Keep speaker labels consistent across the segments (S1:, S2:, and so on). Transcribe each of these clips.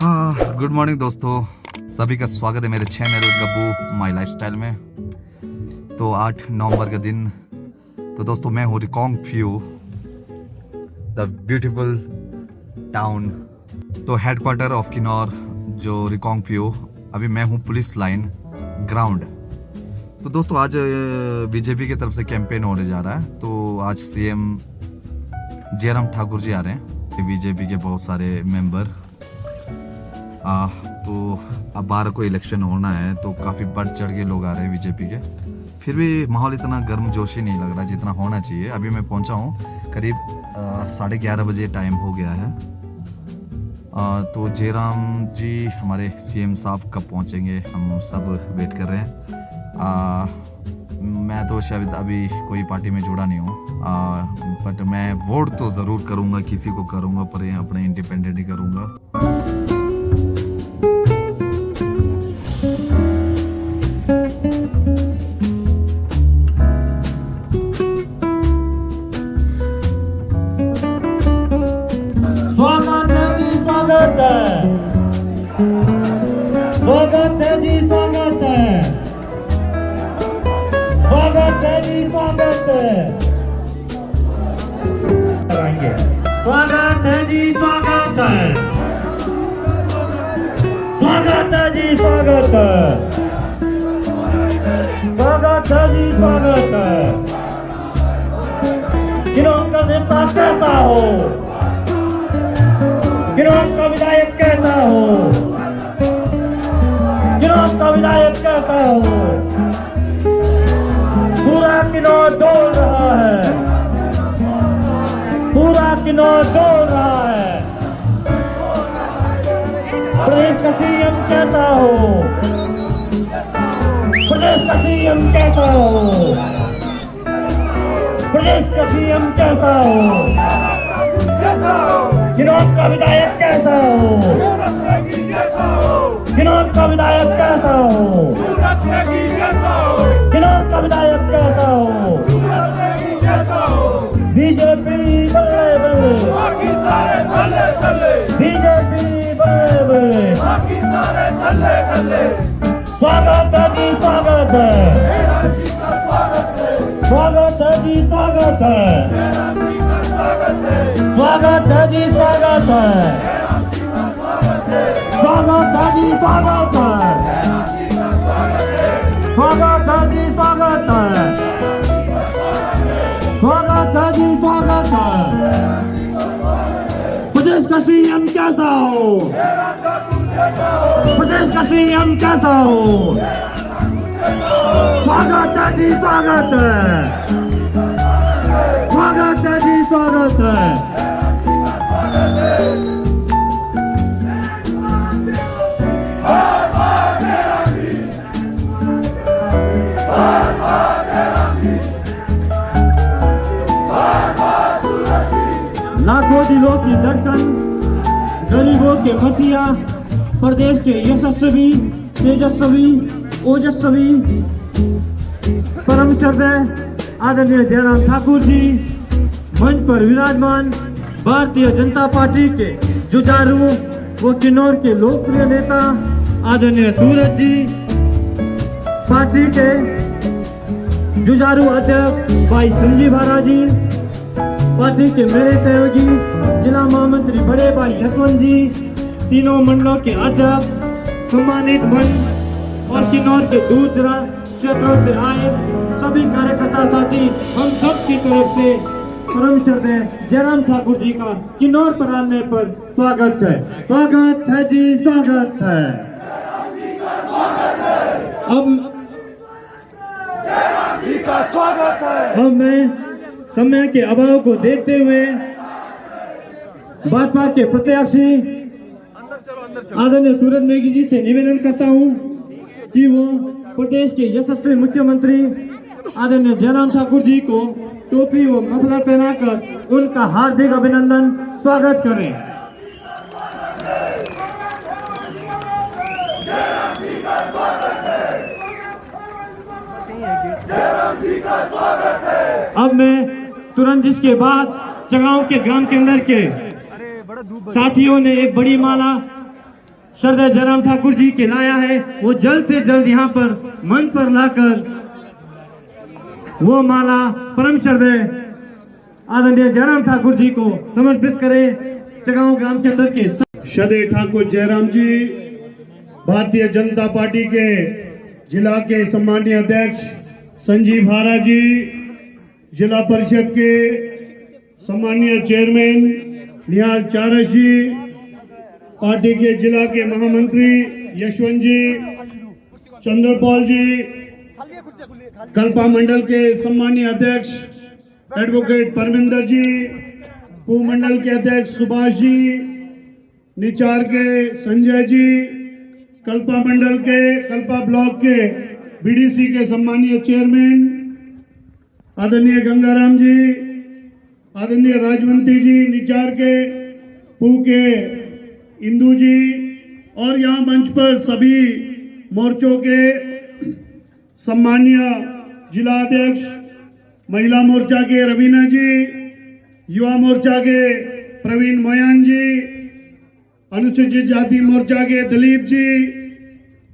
S1: हाँ, good morning दोस्तों, सभी का स्वागत है मेरे चैनल गब्बू माई लाइफस्टाइल में। तो 8 नवंबर का दिन। तो दोस्तों मैं हूँ रिकांगपिओ, द ब्यूटीफुल टाउन। तो हेडक्वार्टर ऑफ किन्नौर जो रिकांगपिओ। अभी मैं हूँ पुलिस लाइन ग्राउंड। तो दोस्तों आज बीजेपी की तरफ से कैंपेन होने जा रहा है। तो आज सीएम जयराम ठाकुर जी आ रहे हैं, बीजेपी के बहुत सारे मेंबर। तो अब 12 को इलेक्शन होना है, तो काफ़ी बढ़ चढ़ के लोग आ रहे हैं बीजेपी के। फिर भी माहौल इतना गर्म जोशी नहीं लग रहा जितना होना चाहिए। अभी मैं पहुंचा हूं, करीब 11:30 बजे टाइम हो गया है। तो जयराम जी हमारे सीएम साहब कब पहुंचेंगे, हम सब वेट कर रहे हैं। मैं तो शायद अभी कोई पार्टी में जुड़ा नहीं हूँ, बट मैं वोट तो ज़रूर करूँगा, किसी को करूँगा, पर अपने इंडिपेंडेंट ही करूँगा।
S2: स्वागत है जी, स्वागत है, स्वागत है जी, स्वागत है, स्वागत है जी, स्वागत है, स्वागत है जी, स्वागत है, स्वागत है जी, स्वागत है। किन्नौर का नेता कहता हो, किन्नौर का विधायक कहता हो, किन्नौर का विधायक कहता हो, पूरा किन्नौर डोल रहा है, पूरा किन्नौर डोल रहा है। प्रदेश का सीएम कहता हो, प्रदेश का सीएम कहता हो, प्रदेश का सीएम कहता हो, किन्नौर का विधायक कहता हो, किन्नौर का विधायक कहता हो, किन्नौर का विधायक कहता हो, बीजेपी बल्ले बल्ले, बीजेपी बल्ले बल्ले, स्वागत है जी, स्वागत है, स्वागत है जी, स्वागत है, स्वागत है जी, स्वागत है, स्वागत है जी, स्वागत है, स्वागत है जी, स्वागत है, स्वागत है जी, स्वागत है। प्रदेश का सीएम कैसा हो, प्रदेश का सीएम कैसा हो, स्वागत है जी, स्वागत है, स्वागत है जी, स्वागत है। लाखों दिलों की धड़कन, गरीबों के मसीहा, प्रदेश के यशस्वी, तेजस्वी, ओजस्वी, परम श्रद्धेय आदरणीय जयराम ठाकुर जी मंच पर विराजमान, भारतीय जनता पार्टी के जुझारू व किन्नौर के लोकप्रिय नेता आदरणीय सूरज जी, पार्टी के जुझारू अध्यक्ष भाई संजीव भारा जी, पार्टी के मेरे सहयोगी जिला महामंत्री बड़े भाई यशवंत जी, तीनों मंडलों के अध्यक्ष, सम्मानित मंच और किन्नौर के दूर दराज क्षेत्रों से आए सभी कार्यकर्ता साथी, हम सब की तरफ से परम श्रद्धेय जयराम ठाकुर जी का किन्नौर पर आने पर स्वागत है, स्वागत है जी, स्वागत है। अब मैं समय के अभाव को देखते हुए भाजपा के प्रत्याशी आदरणीय सूरज नेगी जी से निवेदन करता हूं कि वो प्रदेश के यशस्वी मुख्यमंत्री आदरणीय जयराम ठाकुर जी को टोपी व मफलर पहनाकर उनका हार्दिक अभिनंदन स्वागत करें। अब मैं तुरंत इसके बाद चगांव के ग्राम के अंदर के साथियों ने एक बड़ी माला श्रद्धेय जयराम ठाकुर जी के लाया है, वो जल्द से जल्द यहाँ पर मंच पर लाकर वो माला परम श्रद्धेय आदरणीय जयराम ठाकुर जी को समर्पित करें। चगांव ग्राम के अंदर के
S3: श्रद्धेय ठाकुर जयराम जी भारतीय जनता पार्टी के जिला के सम्मानीय अध्यक्ष संजीव भारा जी, जिला परिषद के सम्मानीय चेयरमैन निहाल चारस जी, पार्टी के जिला के महामंत्री यशवंत जी, चंद्रपाल जी, कल्पा मंडल के सम्मानीय अध्यक्ष एडवोकेट परमिंदर जी, पूर्व मंडल के अध्यक्ष सुभाष जी, निचार के संजय जी, कल्पा मंडल के कल्पा ब्लॉक के बीडीसी के सम्मानीय चेयरमैन आदरणीय गंगाराम जी, आदरणीय राजवंती जी, निचार के पू के इंदू जी, और यहाँ मंच पर सभी मोर्चों के सम्मानीय जिला अध्यक्ष, महिला मोर्चा के रवीना जी, युवा मोर्चा के प्रवीण मोयान जी, अनुसूचित जाति मोर्चा के दिलीप जी,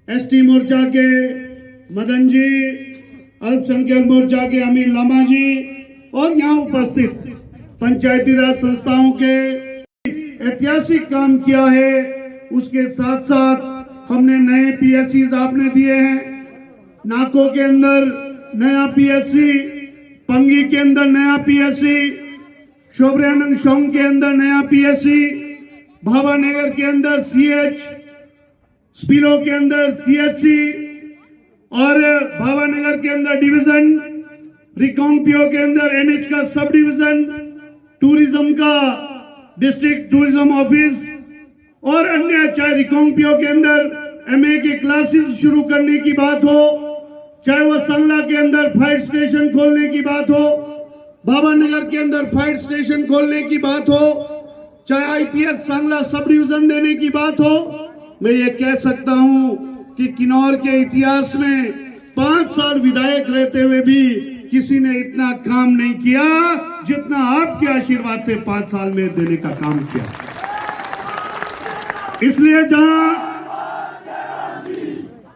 S3: एसटी मोर्चा के मदन जी, अल्पसंख्यक मोर्चा के अमीर लामा जी, और यहाँ उपस्थित पंचायती राज संस्थाओं के ऐतिहासिक काम किया है। उसके साथ साथ हमने नए पीएससी आपने दिए हैं, नाको के अंदर नया पीएससी, पंगी के अंदर नया पीएससी, शोभरानंद शोंग के अंदर नया पीएससी, भावानगर के अंदर सीएच, स्पीलो के अंदर सीएचसी, और भावानगर के अंदर डिवीजन, रिकांगपियो के अंदर एनएच का सब डिवीजन, टूरिज्म का डिस्ट्रिक्ट टूरिज्म ऑफिस, और अन्य, चाहे रिकांगपियो के अंदर एमए के क्लासेस शुरू करने की बात हो, चाहे वो संगला के अंदर फायर स्टेशन खोलने की बात हो, भावानगर के अंदर फायर स्टेशन खोलने की बात हो, चाहे आईपीएस सांगला सब डिवीजन देने की बात हो, मैं ये कह सकता हूं कि किन्नौर के इतिहास में 5 साल विधायक रहते हुए भी किसी ने इतना काम नहीं किया जितना आपके आशीर्वाद से 5 साल में देने का काम किया। इसलिए जहां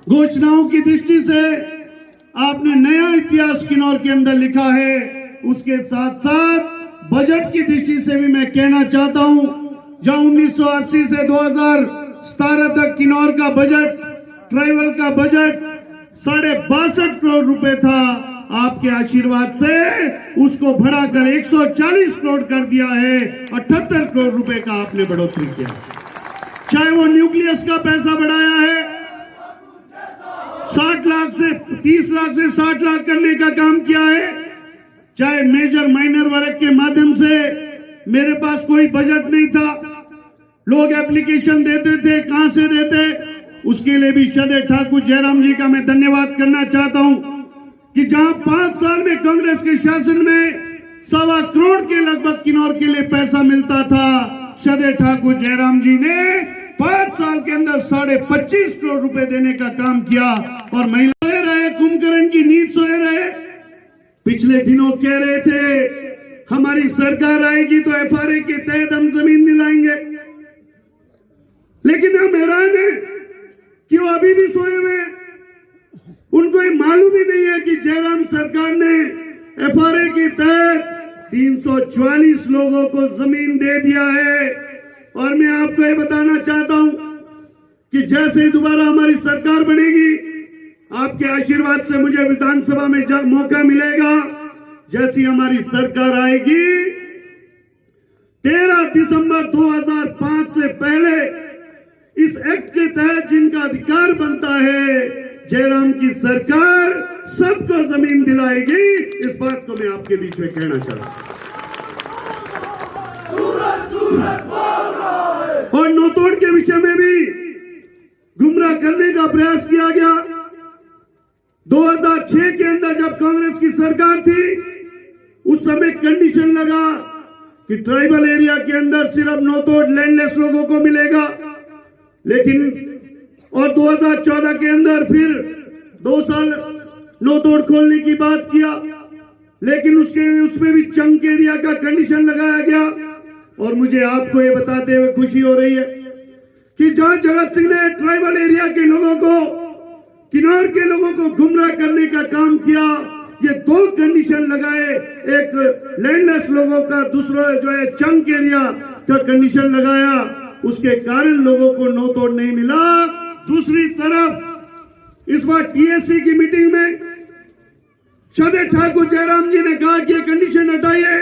S3: घोषणाओं की दृष्टि से आपने नया इतिहास किन्नौर के अंदर लिखा है, उसके साथ साथ बजट की दृष्टि से भी मैं कहना चाहता हूं, जहां 1980 से 2017 तक किन्नौर का बजट, ट्राइबल का बजट 62.5 करोड़ रुपए था, आपके आशीर्वाद से उसको बढ़ाकर 140 करोड़ कर दिया है। 78 करोड़ रुपए का आपने बढ़ोतरी किया। चाहे वो न्यूक्लियस का पैसा बढ़ाया है, 60 लाख से 30 लाख से 60 लाख करने का काम किया है, चाहे मेजर माइनर वर्क के माध्यम से, मेरे पास कोई बजट नहीं था, लोग एप्लीकेशन देते थे, कहां से देते, उसके लिए भी श्रद्धेय ठाकुर जयराम जी का मैं धन्यवाद करना चाहता हूं कि जहां 5 साल में कांग्रेस के शासन में 1.25 करोड़ के लगभग किन्नौर के लिए पैसा मिलता था, श्रद्धेय ठाकुर जयराम जी ने 5 साल के अंदर 25.5 करोड़ रुपए देने का काम किया। और महिलाएं रहे, कुंभकर्ण की नींद सोए रहे, पिछले दिनों कह रहे थे हमारी सरकार आएगी तो एफआरए के तहत हम जमीन दिलाएंगे, लेकिन हम हैरान है कि वो अभी भी सोए हुए हैं। उनको ये मालूम ही नहीं है कि जयराम सरकार ने एफआरए के तहत 344 लोगों को जमीन दे दिया है। और मैं आपको ये बताना चाहता हूं कि जैसे ही दोबारा हमारी सरकार बनेगी, आपके आशीर्वाद से मुझे विधानसभा में मौका मिलेगा, जैसी हमारी सरकार आएगी 13 दिसंबर 2005 से पहले इस एक्ट के तहत जिनका अधिकार बनता है, जयराम की सरकार सबको जमीन दिलाएगी। इस बात को मैं आपके बीच में कहना चाहता हूं। और नौतोड़ के विषय में भी गुमराह करने का प्रयास किया गया। 2006 के अंदर जब कांग्रेस की सरकार थी, उस समय कंडीशन लगा कि ट्राइबल एरिया के अंदर सिर्फ नौतोड़ लैंडलेस लोगों को मिलेगा, लेकिन और 2014 के अंदर फिर 2 साल नौतोड़ खोलने की बात किया, लेकिन उसमें भी चंक एरिया का कंडीशन लगाया गया। और मुझे आपको ये बताते हुए खुशी हो रही है कि जहां जगत सिंह ने ट्राइबल एरिया के लोगों को, किन्नौर के लोगों को गुमराह करने का काम किया, ये दो कंडीशन लगाए, एक लैंडलेस लोगों का, दूसरा जो है चंक एरिया का कंडीशन लगाया, उसके कारण लोगों को नो तोड़ नहीं मिला। दूसरी तरफ इस बार टीएससी की मीटिंग में श्रद्धेय ठाकुर जयराम जी ने कहा कि ये कंडीशन हटाइए,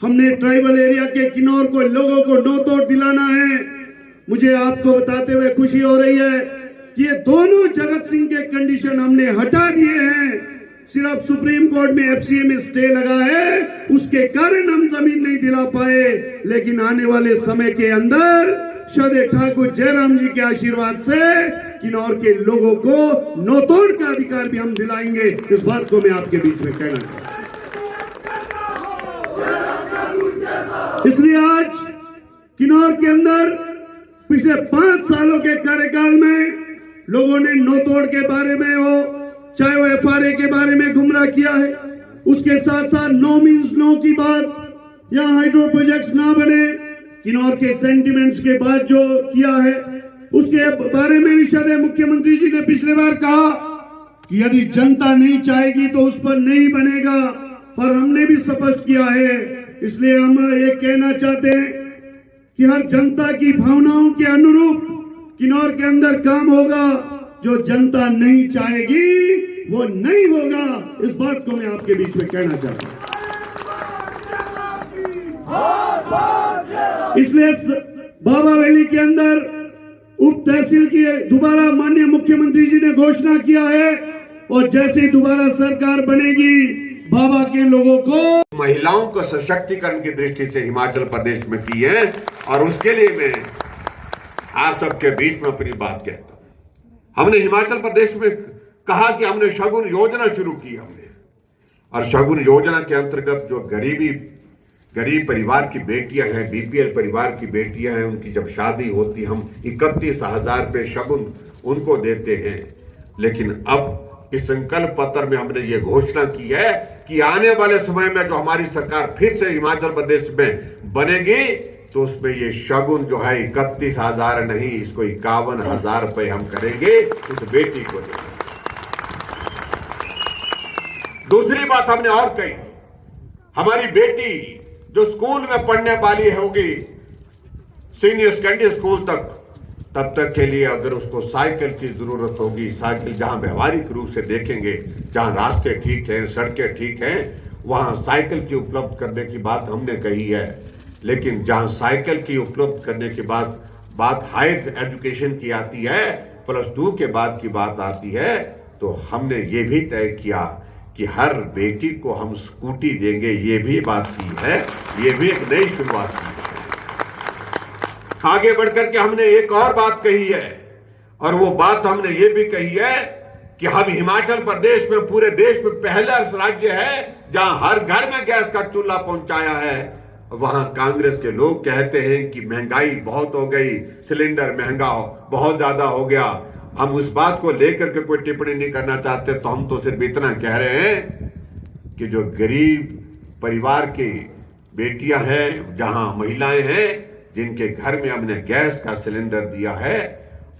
S3: हमने ट्राइबल एरिया के किन्नौर को लोगों को नो तोड़ दिलाना है। मुझे आपको बताते हुए खुशी हो रही है कि ये दोनों जगत सिंह के कंडीशन हमने हटा दिए हैं। सिर्फ सुप्रीम कोर्ट में एफसीए में स्टे लगा है, उसके कारण हम जमीन नहीं दिला पाए, लेकिन आने वाले समय के अंदर श्रद्धेय ठाकुर जयराम जी के आशीर्वाद से किन्नौर के लोगों को नौतोड़ का अधिकार भी हम दिलाएंगे। इस बात को मैं आपके बीच में कहना चाहता हूं। इसलिए आज किन्नौर के अंदर पिछले 5 सालों के कार्यकाल में लोगों ने नौतोड़ के बारे में हो, चाहे वो एफआरए के बारे में गुमराह किया है, उसके साथ साथ नो मीन्स नो की बात, यहाँ हाइड्रो प्रोजेक्ट्स ना बने, किन्नौर के सेंटिमेंट्स के बाद जो किया है उसके बारे में भी शायद मुख्यमंत्री जी ने पिछले बार कहा कि यदि जनता नहीं चाहेगी तो उस पर नहीं बनेगा, और हमने भी स्पष्ट किया है। इसलिए हम ये कहना चाहते हैं कि हर जनता की भावनाओं के अनुरूप किन्नौर के अंदर काम होगा, जो जनता नहीं चाहेगी वो नहीं होगा। इस बात को मैं आपके बीच में कहना चाहता हूं। इसलिए बाबा वैली के अंदर उप तहसील की दोबारा माननीय मुख्यमंत्री जी ने घोषणा किया है, और जैसे ही दोबारा सरकार बनेगी बाबा के लोगों को,
S4: महिलाओं को सशक्तिकरण की दृष्टि से हिमाचल प्रदेश में की है, और उसके लिए मैं आप सबके बीच में अपनी बात कहता हूं। हमने हिमाचल प्रदेश में कहा कि हमने शगुन योजना शुरू की हमने, और शगुन योजना के अंतर्गत जो गरीब परिवार की बेटियां हैं, बीपीएल परिवार की बेटियां हैं, उनकी जब शादी होती हम 31,000 रुपये शगुन उनको देते हैं। लेकिन अब इस संकल्प पत्र में हमने ये घोषणा की है कि आने वाले समय में जो हमारी सरकार फिर से हिमाचल प्रदेश में बनेगी, तो उसमें ये शगुन जो है 31,000 नहीं, इसको 51,000 रुपये हम करेंगे उस बेटी को देंगे। दूसरी बात हमने और कही, हमारी बेटी जो स्कूल में पढ़ने वाली होगी, सीनियर सेकेंडरी स्कूल तक, तब तक के लिए अगर उसको साइकिल की जरूरत होगी, साइकिल जहां व्यवहारिक रूप से देखेंगे, जहां रास्ते ठीक हैं, सड़कें ठीक हैं, वहां साइकिल की उपलब्ध करने की बात हमने कही है। लेकिन जहां साइकिल की उपलब्ध करने के बाद बात हायर एजुकेशन की आती है, +2 के बाद की बात आती है, तो हमने ये भी तय किया कि हर बेटी को हम स्कूटी देंगे, ये भी बात की है, ये भी एक नई शुरुआत की है। आगे बढ़कर के हमने एक और बात कही है, और वो बात हमने ये भी कही है कि हम हिमाचल प्रदेश में पूरे देश में पहला राज्य है जहां हर घर में गैस का चूल्हा पहुंचाया है। वहां कांग्रेस के लोग कहते हैं कि महंगाई बहुत हो गई, सिलेंडर महंगा बहुत ज्यादा हो गया। हम उस बात को लेकर के कोई टिप्पणी नहीं करना चाहते, तो हम तो सिर्फ इतना कह रहे हैं कि जो गरीब परिवार की बेटियां हैं, जहां महिलाएं हैं, जिनके घर में हमने गैस का सिलेंडर दिया है,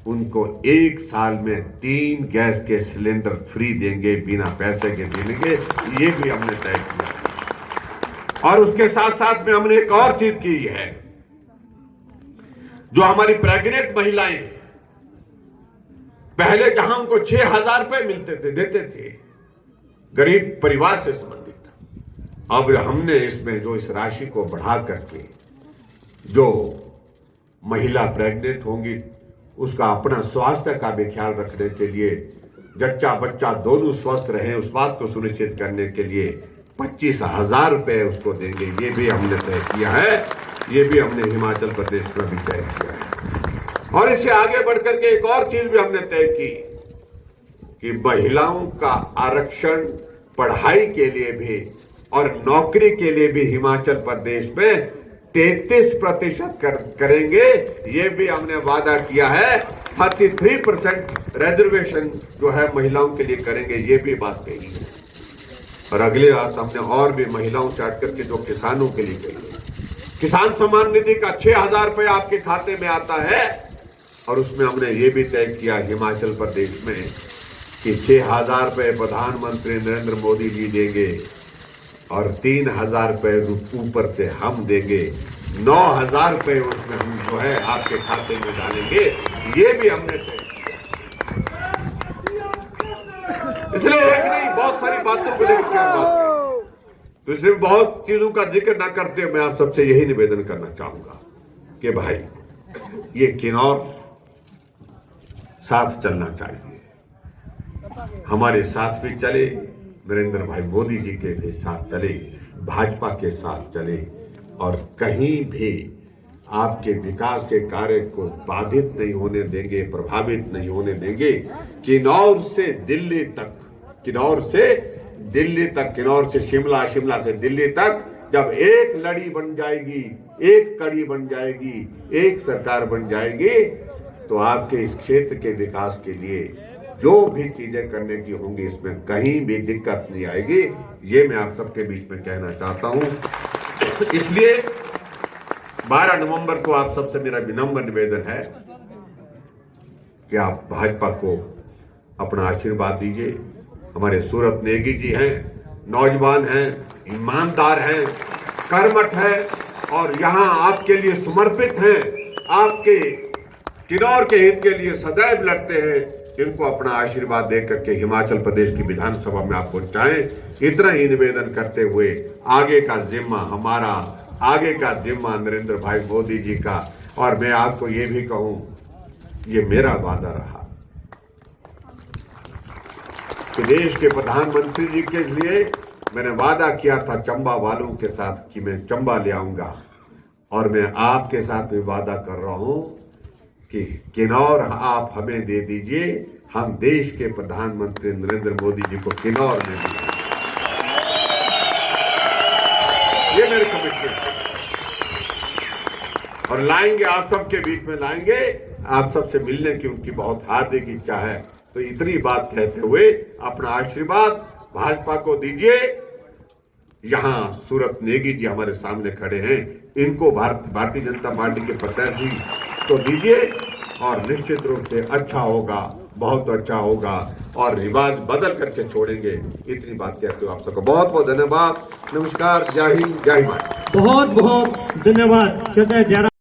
S4: उनको 1 साल में 3 गैस के सिलेंडर फ्री देंगे, बिना पैसे के देंगे, ये भी हमने तय किया। और उसके साथ साथ में हमने एक और चीज की है, जो हमारी प्रेग्नेंट महिलाएं, पहले जहां उनको 6,000 रुपए मिलते थे, देते थे गरीब परिवार से संबंधित, अब हमने इसमें जो इस राशि को बढ़ा करके जो महिला प्रेग्नेंट होंगी उसका अपना स्वास्थ्य का भी ख्याल रखने के लिए, जच्चा बच्चा दोनों स्वस्थ रहें, उस बात को सुनिश्चित करने के लिए 25,000 रुपए उसको देंगे, ये भी हमने तय किया है। ये भी हमने हिमाचल प्रदेश में भी तय किया है। और इससे आगे बढ़कर के एक और चीज भी हमने तय की कि महिलाओं का आरक्षण पढ़ाई के लिए भी और नौकरी के लिए भी हिमाचल प्रदेश में 33% करेंगे। ये भी हमने वादा किया है। 33% रिजर्वेशन जो है महिलाओं के लिए करेंगे, ये भी बात कही है। और अगले बात हमने और भी महिलाओं से हट करके जो किसानों के लिए कही है, किसान सम्मान निधि का 6,000 रुपये आपके खाते में आता है, और उसमें हमने ये भी तय किया हिमाचल प्रदेश में कि 6,000 रुपये प्रधानमंत्री नरेंद्र मोदी जी देंगे और 3,000 रुपये ऊपर से हम देंगे, 9,000 रुपये उसमें हम जो है आपके खाते में डालेंगे, ये भी हमने तय किया। इसलिए एक नहीं बहुत सारी बातों को लेकर तो इसलिए बहुत चीजों का जिक्र ना करते हुए मैं आप सबसे यही निवेदन करना चाहूंगा कि भाई ये किन्नौर साथ चलना चाहिए, हमारे साथ भी चले, नरेंद्र भाई मोदी जी के भी साथ चले, भाजपा के साथ चले और कहीं भी आपके विकास के कार्य को बाधित नहीं होने देंगे, प्रभावित नहीं होने देंगे। किन्नौर से दिल्ली तक, किन्नौर से दिल्ली तक, किन्नौर से शिमला, शिमला से दिल्ली तक जब एक लड़ी बन जाएगी, एक कड़ी बन जाएगी, एक सरकार बन जाएगी, तो आपके इस क्षेत्र के विकास के लिए जो भी चीजें करने की होंगी इसमें कहीं भी दिक्कत नहीं आएगी। ये मैं आप सबके बीच में कहना चाहता हूं। इसलिए 12 नवंबर को आप सबसे मेरा विनम्र निवेदन है कि आप भाजपा को अपना आशीर्वाद दीजिए। हमारे सूरत नेगी जी हैं, नौजवान हैं, ईमानदार हैं, कर्मठ हैं और यहां आपके लिए समर्पित हैं, आपके किन्नौर के हित के लिए सदैव लड़ते हैं। इनको अपना आशीर्वाद देकर के हिमाचल प्रदेश की विधानसभा में आप पहुंचाएं। इतना ही निवेदन करते हुए आगे का जिम्मा हमारा, आगे का जिम्मा नरेंद्र भाई मोदी जी का। और मैं आपको ये भी कहूं, ये मेरा वादा रहा कि देश के प्रधानमंत्री जी के लिए मैंने वादा किया था चंबा वालों के साथ कि मैं चंबा ले आऊंगा, और मैं आपके साथ भी वादा कर रहा हूं कि किन्नौर आप हमें दे दीजिए, हम देश के प्रधानमंत्री नरेंद्र मोदी जी को किन्नौर में देंगे। ये मेरे कमिटमेंट है और लाएंगे, आप सबके बीच में लाएंगे। आप सबसे मिलने की उनकी बहुत हार्दिक इच्छा है। तो इतनी बात कहते हुए अपना आशीर्वाद भाजपा को दीजिए। यहां सूरत नेगी जी हमारे सामने खड़े हैं, इनको भारतीय जनता पार्टी के प्रत्याशी तो दीजिए और निश्चित रूप से अच्छा होगा, बहुत अच्छा होगा और रिवाज बदल करके छोड़ेंगे। इतनी बात कहते हो आप सबको बहुत बहुत धन्यवाद। नमस्कार, जय हिंद, जय हिमाचल।
S2: बहुत बहुत धन्यवाद।